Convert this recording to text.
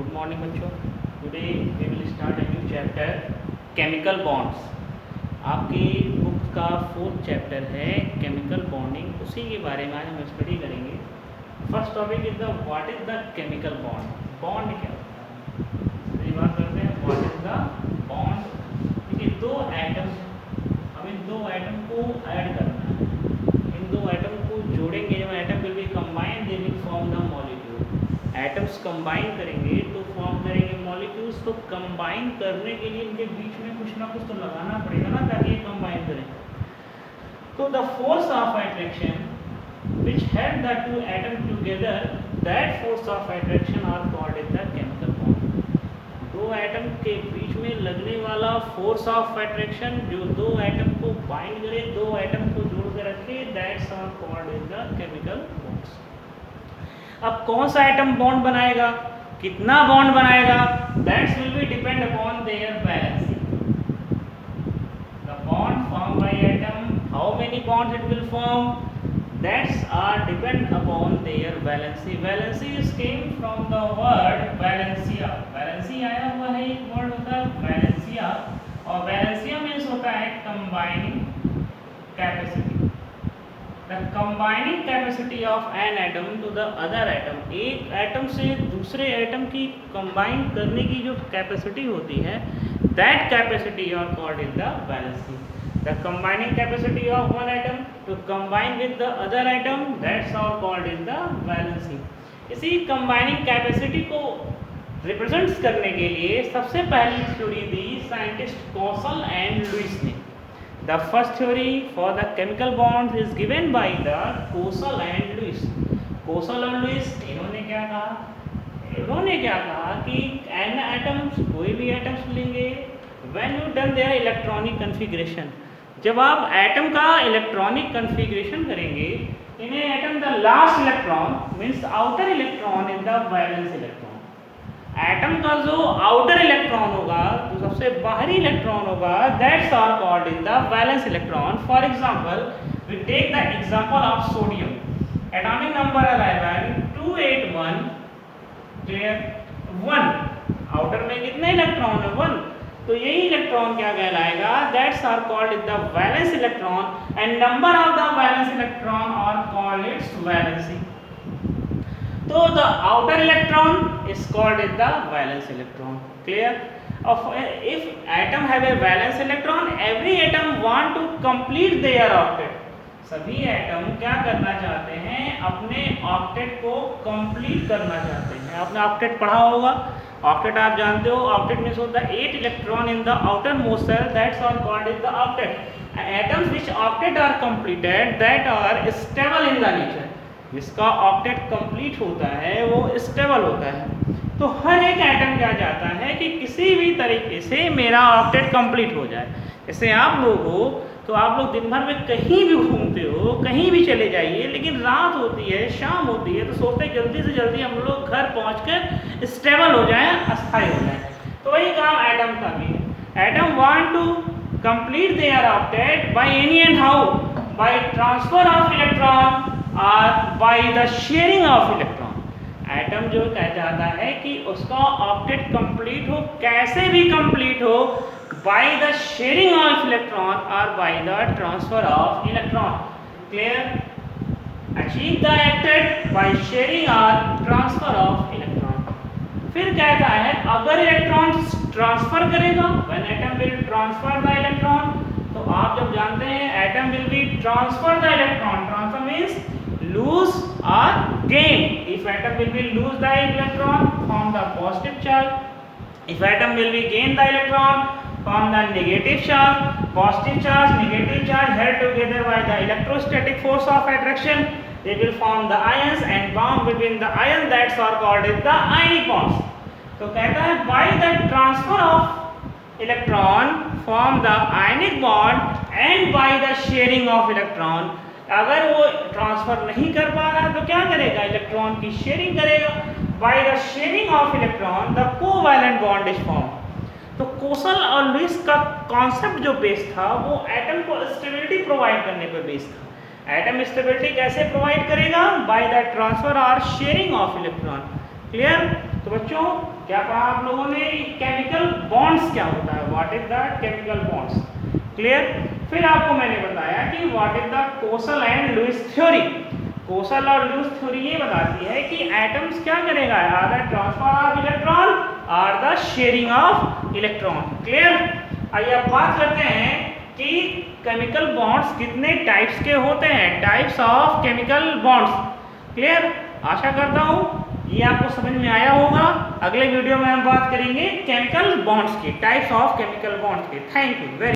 Good morning बच्चों। Today we will start a new chapter chemical bonds. आपकी book का 4th chapter है chemical bonding, उसी के बारे में आज हम स्टडी करेंगे। First topic is the what is the chemical bond. Bond क्या होता है, पहली बात करते हैं व्हाट इज द बॉन्ड। देखिए, दो एटम, हमें दो एटम को ऐड करना है, इन दो एटम को जोड़ेंगे। जब atom will B combine they will form the molecule. Atoms combine करेंगे तो फॉर्म करेंगे मॉलिक्यूल्स। तो कंबाइन करने के लिए इनके बीच में कुछ ना कुछ तो लगाना पड़ेगा ना, ताकि ये कंबाइन करें। तो the force of attraction which held the two atoms together, that force of attraction are called as the chemical bond। दो एटम के बीच में लगने वाला फोर्स ऑफ अट्रैक्शन जो दो एटम को बाइंड करे, दो एटम को जोड़ कर रखे, that's are called as the chemical bonds. अब कौन सा एटम बॉन्ड बनाएगा, कितना बॉन्ड बनाएगा, that's will be depend upon their balancing. The bond form by atom, how many bonds it will form, that's are depend upon their valency. Valency is came from the word valentia. Valency आया हुआ है, एक word होता है Valencia, और Valencia means होता है combining capacity. The combining capacity of an atom to the other atom, एक एटम से दूसरे एटम की कंबाइन करने की जो कैपेसिटी होती है, that capacity are called in the valency। The combining capacity of one atom to combine with the other atom, that's all called in the valency। इसी combining capacity को रिप्रेजेंट्स करने के लिए सबसे पहली थ्योरी दी साइंटिस्ट कौशल एंड लुईस ने। The first theory for the chemical bonds is given by the Kosal and Lewis। Kosal और Lewis इन्होंने क्या कहा कि n atoms, कोई भी एटम्स लेंगे, when you done their electronic configuration, जब आप एटम का इलेक्ट्रॉनिक कन्फिग्रेशन करेंगे, इन्हें atom the last electron means outer electron in the valence electron. Atom का जो आउटर इलेक्ट्रॉन होगा, जो सबसे बाहरी इलेक्ट्रॉन होगा, that's are called in the valence electron. For example we take the example of sodium, atomic number 11 281, clear, 1, outer में कितने electron है, 1, तो यही इलेक्ट्रॉन क्या कहलाएगा, that's are called in the valence electron, and number of the valence electron are called its valency. तो the outer electron is called as the valence electron, clear। If atom have a valence electron, every atom want to complete their octet। सभी atom क्या करना चाहते हैं, अपने octet को complete करना चाहते हैं। आपने ऑक्टेट पढ़ा होगा, ऑक्टेट आप जानते हो, ऑक्टेट मींस होता है 8 electron in the outermost shell, that's are called is the octet. Atoms which octet are completed that are stable in the nature. जिसका ऑक्टेट कंप्लीट होता है वो स्टेबल होता है। तो हर एक एटम क्या चाहता है कि किसी भी तरीके से मेरा ऑक्टेट कंप्लीट हो जाए। जैसे आप लोग हो तो आप लोग दिन भर में कहीं भी घूमते हो, कहीं भी चले जाइए, लेकिन रात होती है, शाम होती है, तो सोचते हैं जल्दी से जल्दी हम लोग घर पहुंचकर स्टेबल हो जाएं, अस्थायी हो जाएं। तो वही काम एटम का भी है। Atom want to complete their octet by any and how, by transfer of electron or by the sharing of electron. Atom जो कह चाहता है कि उसका ऑक्टेट कंप्लीट हो, कैसे भी कंप्लीट हो, by the sharing of electron or by the transfer of electron, clear. Achieve the octet by sharing or transfer of electron. फिर कहता है अगर इलेक्ट्रॉन ट्रांसफर करेगा, when atom will transfer the electron, तो आप जब जानते हैं atom will be transfer the electron, transfer means lose or gain। If atom will be lose the electron, form the positive charge। If atom will be gain the electron, form the negative charge। Positive charge, negative charge held together by the electrostatic force of attraction, they will form the ions, and bond between the ions that are called as the ionic bonds। तो कहता है by the transfer of electron form the ionic bond and by the sharing of electron। अगर वो transfer नहीं कर पा रहा तो क्या करेगा, इलेक्ट्रॉन की शेयरिंग करेगा। Bye the sharing of electron the covalent bond is form. तो कोसल और लुईस का कॉन्सेप्ट जो बेस था वो एटम को स्टेबिलिटी प्रोवाइड करने पर बेस था। एटम स्टेबिलिटी कैसे प्रोवाइड करेगा, बाय द ट्रांसफर और शेयरिंग ऑफ इलेक्ट्रॉन, क्लियर। तो बच्चों क्या पढ़ा आप लोगों ने? केमिकल बॉन्ड्स क्या होता है, what is the chemical bonds, clear. फिर आपको मैंने बताया कि what is the Kossel and Lewis theory. Kossel और लुईस थ्योरी ये बताती है कि एटम्स क्या करेगा, or the transfer of electron or the sharing of electron, clear. आइए अब बात करते हैं कि केमिकल बॉन्ड्स कितने टाइप्स के होते हैं, types of chemical bonds, clear. आशा करता हूँ ये आपको समझ में आया होगा। अगले वीडियो में हम बात करेंगे केमिकल बॉन्ड्स के, टाइप्स ऑफ केमिकल बॉन्ड्स के। Thank you very